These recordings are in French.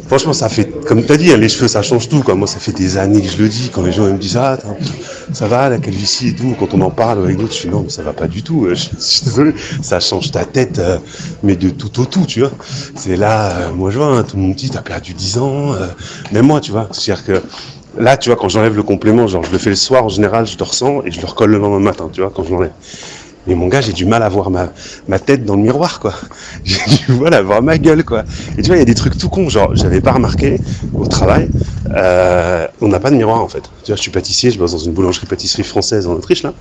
Franchement, ça fait, comme tu as dit, hein, les cheveux, ça change tout, quoi. Moi, ça fait des années que je le dis, quand les gens ils me disent, ah, ça va, la calvitie et tout, quand on en parle avec d'autres, je suis non, mais ça va pas du tout, je suis désolé, ça change ta tête, mais de tout au tout, tu vois. C'est là, moi je vois, hein, tout le monde dit, t'as perdu 10 ans, même moi, tu vois. C'est-à-dire que, là, tu vois, quand j'enlève le complément, genre, je le fais le soir, en général, je le ressens, et je le recolle le lendemain matin, tu vois, quand je l'enlève. Mais mon gars, j'ai du mal à voir ma tête dans le miroir, quoi. J'ai du mal à voir ma gueule, quoi. Et tu vois, il y a des trucs tout cons, genre, j'avais pas remarqué, au travail, on n'a pas de miroir, en fait. Tu vois, je suis pâtissier, je bosse dans une boulangerie-pâtisserie française en Autriche, là.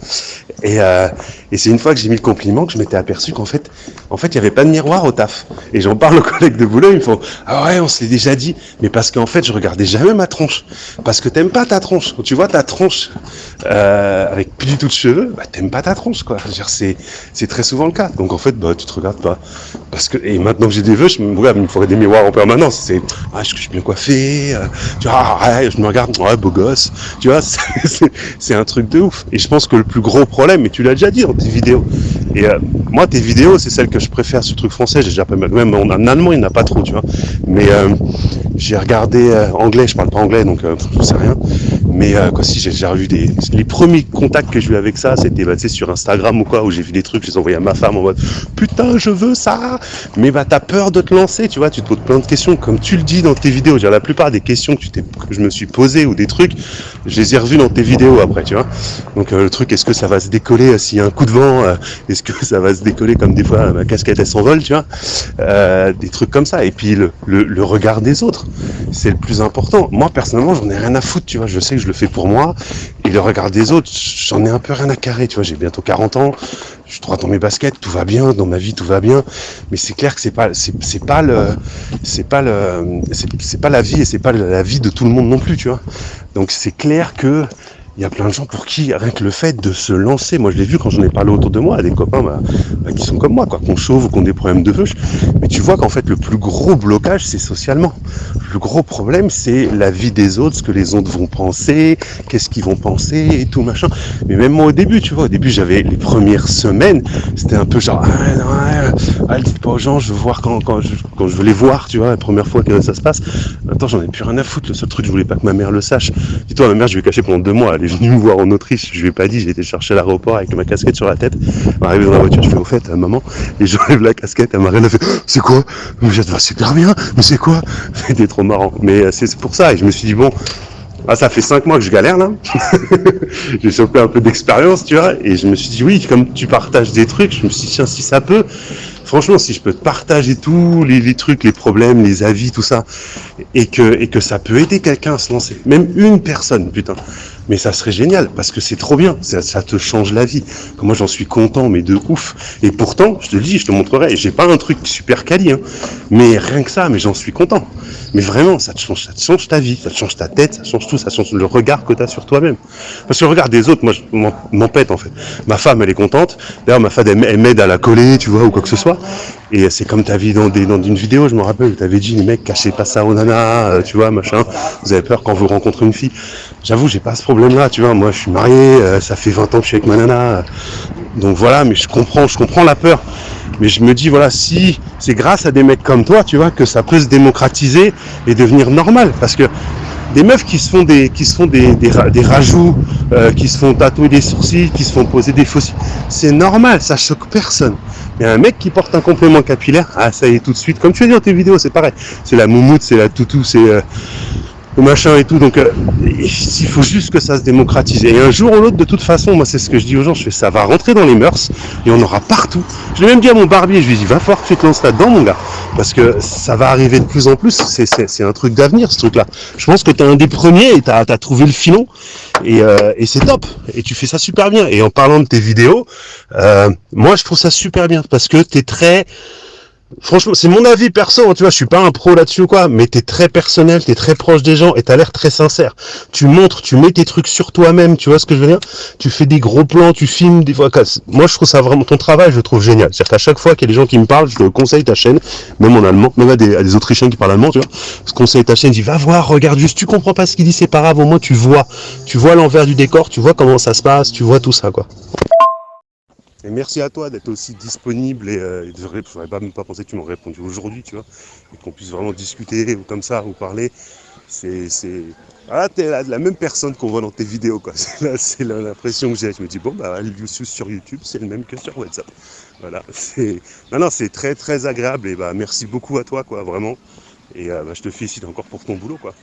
Et c'est une fois que j'ai mis le compliment que je m'étais aperçu qu'en fait, il y avait pas de miroir au taf. Et j'en parle aux collègues de boulot, ils me font, ah ouais, on se l'est déjà dit. Mais parce qu'en fait, je regardais jamais ma tronche. Parce que t'aimes pas ta tronche. Quand tu vois ta tronche, avec plus du tout de cheveux, bah, t'aimes pas ta tronche, quoi. C'est très souvent le cas. Donc en fait, bah, tu te regardes pas. Parce que, et maintenant que j'ai des vœux, il me faudrait des miroirs en permanence. C'est, ah, je suis bien coiffé, tu vois, ouais, je me regarde, ouais, beau gosse. Tu vois, c'est un truc de ouf. Et je pense que le plus gros problème, et tu l'as déjà dit dans tes vidéos, et moi, tes vidéos, c'est celles que je préfère sur le truc français. J'ai déjà pas même en allemand, il n'y en a pas trop, tu vois. Mais j'ai regardé anglais, je parle pas anglais, donc je sais rien. Mais quoi, si j'ai déjà vu les premiers contacts que j'ai eu avec ça, c'était bah, tu sais, sur Instagram ou quoi, où j'ai vu des trucs, je les envoyais à ma femme en mode putain, je veux ça. Mais bah t'as peur de te lancer, tu vois, tu te poses plein de questions, comme tu le dis dans tes vidéos. La plupart des questions que je me suis posées ou des trucs, je les ai revus dans tes vidéos après, tu vois. Donc le truc, est-ce que ça va se décoller s'il y a un coup de vent, est-ce que ça va se décoller comme des fois ma casquette elle s'envole, tu vois, des trucs comme ça. Et puis le regard des autres, c'est le plus important. Moi personnellement, j'en ai rien à foutre, tu vois. Je sais que je le fais pour moi, et le regard des autres, j'en ai un peu rien à carrer, tu vois. J'ai bientôt 40 ans, je suis droit dans mes baskets, tout va bien, dans ma vie tout va bien, mais c'est clair que c'est pas la vie, et c'est pas la vie de tout le monde non plus, tu vois. Donc c'est clair que il y a plein de gens pour qui rien que le fait de se lancer, moi je l'ai vu quand j'en ai parlé autour de moi à des copains qui sont comme moi, quoi, qu'on chauffe ou qui ont des problèmes de vœux, mais tu vois qu'en fait le plus gros blocage c'est socialement. Le plus gros problème c'est la vie des autres, ce que les autres vont penser, qu'est-ce qu'ils vont penser et tout machin. Mais même moi au début, tu vois, au début j'avais les premières semaines, c'était un peu genre dites pas aux gens, je veux voir quand je veux les voir, tu vois, la première fois que ça se passe. Attends, j'en ai plus rien à foutre, le seul truc je voulais pas que ma mère le sache. Dis-toi, ma mère je lui ai caché pendant 2 mois, elle est venue me voir en Autriche, je lui ai pas dit, j'ai été chercher à l'aéroport avec ma casquette sur la tête. Arrivé dans la voiture, je fais au fait, maman, et j'enlève la casquette, elle m'a rien fait, c'est quoi? Mais j'ai dit, c'est super bien, mais c'est quoi? C'était trop marrant. Mais c'est pour ça, et je me suis dit, bon, ça fait 5 mois que je galère là. J'ai chopé un peu d'expérience, tu vois, et je me suis dit, oui, comme tu partages des trucs, je me suis dit, tiens, si ça peut, franchement, si je peux te partager tous les trucs, les problèmes, les avis, tout ça, et que ça peut aider quelqu'un à se lancer, même une personne, putain, mais ça serait génial, parce que c'est trop bien, ça te change la vie. Moi, j'en suis content, mais de ouf. Et pourtant, je te le dis, je te montrerai, j'ai pas un truc super quali, hein, mais rien que ça, mais j'en suis content. Mais vraiment, ça te change ta vie, ça te change ta tête, ça change tout, ça change le regard que tu as sur toi-même. Parce que le regard des autres, moi, je m'en pète en fait. Ma femme, elle est contente. D'ailleurs, ma femme, elle m'aide à la coller, tu vois, ou quoi que ce soit. Et c'est comme t'as vu dans une vidéo, je me rappelle, où t'avais dit, les mecs, cachez pas ça aux nanas, tu vois, machin. Vous avez peur quand vous rencontrez une fille. J'avoue, j'ai pas ce problème-là, tu vois. Moi, je suis marié, ça fait 20 ans que je suis avec ma nana. Donc voilà, mais je comprends la peur. Mais je me dis, voilà, si c'est grâce à des mecs comme toi, tu vois, que ça peut se démocratiser et devenir normal. Parce que des meufs qui se font des rajouts, qui se font tatouer des sourcils, qui se font poser des faux cils, c'est normal, ça choque personne. Mais un mec qui porte un complément capillaire, ça y est tout de suite, comme tu as dit dans tes vidéos, c'est pareil. C'est la moumoute, c'est la toutou, c'est le machin et tout. Donc il faut juste que ça se démocratise. Et un jour ou l'autre, de toute façon, moi c'est ce que je dis aux gens, je fais ça va rentrer dans les mœurs et on aura partout. Je l'ai même dit à mon barbier, je lui ai dit va falloir que tu te lances là-dedans mon gars, parce que ça va arriver de plus en plus, c'est un truc d'avenir ce truc là. Je pense que t'es un des premiers et t'as trouvé le filon et c'est top, et tu fais ça super bien. Et en parlant de tes vidéos, moi je trouve ça super bien parce que t'es très... Franchement, c'est mon avis perso, tu vois, je suis pas un pro là-dessus ou quoi, mais t'es très personnel, t'es très proche des gens et t'as l'air très sincère. Tu montres, tu mets tes trucs sur toi-même, tu vois ce que je veux dire? Tu fais des gros plans, tu filmes des fois. Moi, je trouve ça vraiment, ton travail, je le trouve génial. C'est-à-dire qu'à chaque fois qu'il y a des gens qui me parlent, je te conseille ta chaîne, même en allemand, même à des Autrichiens qui parlent allemand, tu vois. Je conseille ta chaîne, je dis, va voir, regarde juste, tu comprends pas ce qu'il dit, c'est pas grave, au moins tu vois l'envers du décor, tu vois comment ça se passe, tu vois tout ça, quoi. Et merci à toi d'être aussi disponible et j'aurais pas même pas pensé que tu m'aurais répondu aujourd'hui, tu vois, et qu'on puisse vraiment discuter ou comme ça, ou parler. Voilà, t'es la même personne qu'on voit dans tes vidéos, quoi. C'est l'impression que j'ai. Je me dis, bon, bah, le sur YouTube, c'est le même que sur WhatsApp. Voilà, non, c'est très, très agréable et bah, merci beaucoup à toi, quoi, vraiment. Et bah, je te félicite encore pour ton boulot, quoi.